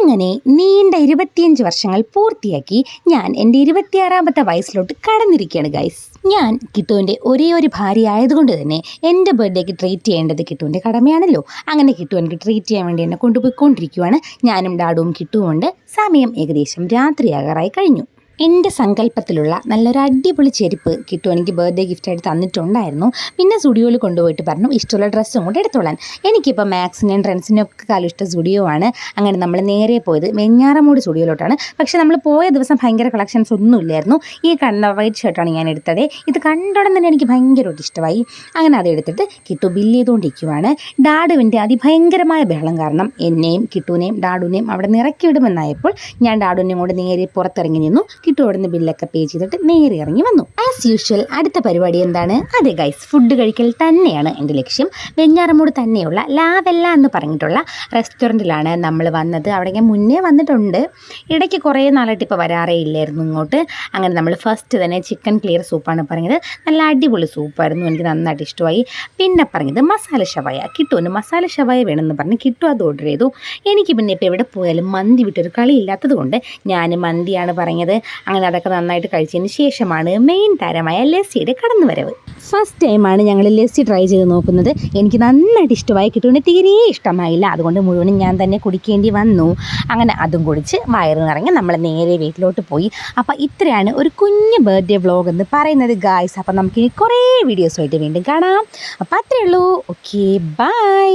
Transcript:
അങ്ങനെ നീണ്ട 25 വർഷങ്ങൾ പൂർത്തിയാക്കി ഞാൻ എൻ്റെ 26ാമത്തെ വയസ്സിലോട്ട് കടന്നിരിക്കുകയാണ് ഗൈസ്. ഞാൻ കിട്ടുവിൻ്റെ ഒരേ ഒരു ഭാര്യ ആയതുകൊണ്ട് തന്നെ എൻ്റെ ബർത്ത്ഡേക്ക് ട്രീറ്റ് ചെയ്യേണ്ടത് കിട്ടുവിൻ്റെ കടമയാണല്ലോ. അങ്ങനെ കിട്ടു എനിക്ക് ട്രീറ്റ് ചെയ്യാൻ വേണ്ടി എന്നെ കൊണ്ടുപോയിക്കൊണ്ടിരിക്കുകയാണ്. ഞാനും ഡാഡുവും കിട്ടുവുമുണ്ട്. സമയം ഏകദേശം രാത്രിയാകാറായി കഴിഞ്ഞു. എൻ്റെ സങ്കല്പത്തിലുള്ള നല്ലൊരു അടിപൊളി ചെരുപ്പ് കിട്ടു എനിക്ക് ബർത്ത്ഡേ ഗിഫ്റ്റായിട്ട് തന്നിട്ടുണ്ടായിരുന്നു. പിന്നെ സ്റ്റുഡിയോയിൽ കൊണ്ടുപോയിട്ട് പറഞ്ഞു ഇഷ്ടമുള്ള ഡ്രസ്സും കൂടെ എടുത്തോളാൻ. എനിക്കിപ്പോൾ മാക്സിനും ട്രെൻഡ്സിനും ഒക്കെ കാലം ഇഷ്ടം സ്റ്റുഡിയോ ആണ്. അങ്ങനെ നമ്മൾ നേരെ പോയത് വെഞ്ഞാറമൂട് സ്റ്റുഡിയോയിലോട്ടാണ്. പക്ഷേ നമ്മൾ പോയ ദിവസം ഭയങ്കര കളക്ഷൻസ് ഒന്നും ഇല്ലായിരുന്നു. ഈ കണ്ട വൈറ്റ് ഷർട്ടാണ് ഞാൻ എടുത്തത്. ഇത് കണ്ടോടെ തന്നെ എനിക്ക് ഭയങ്കരമായിട്ട് ഇഷ്ടമായി. അങ്ങനെ അത് എടുത്തിട്ട് കിട്ടു ബില്ല് ചെയ്തുകൊണ്ടിരിക്കുവാണ്. ഡാഡുവിൻ്റെ അതിഭയങ്കരമായ ബഹളം കാരണം എന്നെയും കിട്ടുവിനെയും ഡാഡുവിനെയും അവിടെ നിന്ന് ഇറക്കി വിടുമെന്നായപ്പോൾ ഞാൻ ഡാഡുവിനെയും കൊണ്ട് നേരെ പുറത്തിറങ്ങി നിന്നു. കിട്ടുവിടുന്ന് ബില്ലൊക്കെ പേ ചെയ്തിട്ട് നേരെ ഇറങ്ങി വന്നു. ആസ് യൂഷ്വൽ അടുത്ത പരിപാടി എന്താണ്? അതെ ഗൈസ്, ഫുഡ് കഴിക്കൽ തന്നെയാണ് എൻ്റെ ലക്ഷ്യം. വെഞ്ഞാറമൂട് തന്നെയുള്ള ലാവെല്ല എന്ന് പറഞ്ഞിട്ടുള്ള റെസ്റ്റോറൻറ്റിലാണ് നമ്മൾ വന്നത്. അവിടെ ഞാൻ മുന്നേ വന്നിട്ടുണ്ട്. ഇടയ്ക്ക് കുറേ നാളായിട്ട് ഇപ്പോൾ വരാറേ ഇല്ലായിരുന്നു ഇങ്ങോട്ട്. അങ്ങനെ നമ്മൾ ഫസ്റ്റ് തന്നെ ചിക്കൻ ക്ലിയർ സൂപ്പാണ് പറഞ്ഞത്. നല്ല അടിപൊളി സൂപ്പായിരുന്നു, എനിക്ക് നന്നായിട്ട് ഇഷ്ടമായി. പിന്നെ പറഞ്ഞത് മസാല ഷവായ. കിട്ടുവിന് മസാല ഷവായ വേണമെന്ന് പറഞ്ഞ് കിട്ടു അത് ഓർഡർ ചെയ്തു. എനിക്ക് പിന്നെ ഇപ്പോൾ എവിടെ പോയാലും മന്തി വിട്ടൊരു കളിയില്ലാത്തത് കൊണ്ട് ഞാൻ മന്തിയാണ് പറഞ്ഞത്. അങ്ങനെ അതൊക്കെ നന്നായിട്ട് കഴിച്ചതിന് ശേഷമാണ് മെയിൻ താരമായ ലസ്സിയുടെ കടന്നുവരവ്. ഫസ്റ്റ് ടൈമാണ് ഞങ്ങൾ ലസ്സി ട്രൈ ചെയ്ത് നോക്കുന്നത്. എനിക്ക് നന്നായിട്ട് ഇഷ്ടമായി. കിട്ടുവിന് തീരെ ഇഷ്ടമായില്ല. അതുകൊണ്ട് മുഴുവനും ഞാൻ തന്നെ കുടിക്കേണ്ടി വന്നു. അങ്ങനെ അതും കുടിച്ച് വയറ് നിറങ്ങി നമ്മൾ നേരെ വീട്ടിലോട്ട് പോയി. അപ്പോൾ ഇത്രയാണ് ഒരു കുഞ്ഞ് ബർത്ത്ഡേ വ്ളോഗ് എന്ന് പറയുന്നത് ഗായ്സ്. അപ്പോൾ നമുക്കിനി കുറേ വീഡിയോസുമായിട്ട് വീണ്ടും കാണാം. അപ്പോൾ അത്രയേ ഉള്ളൂ. Okay, by.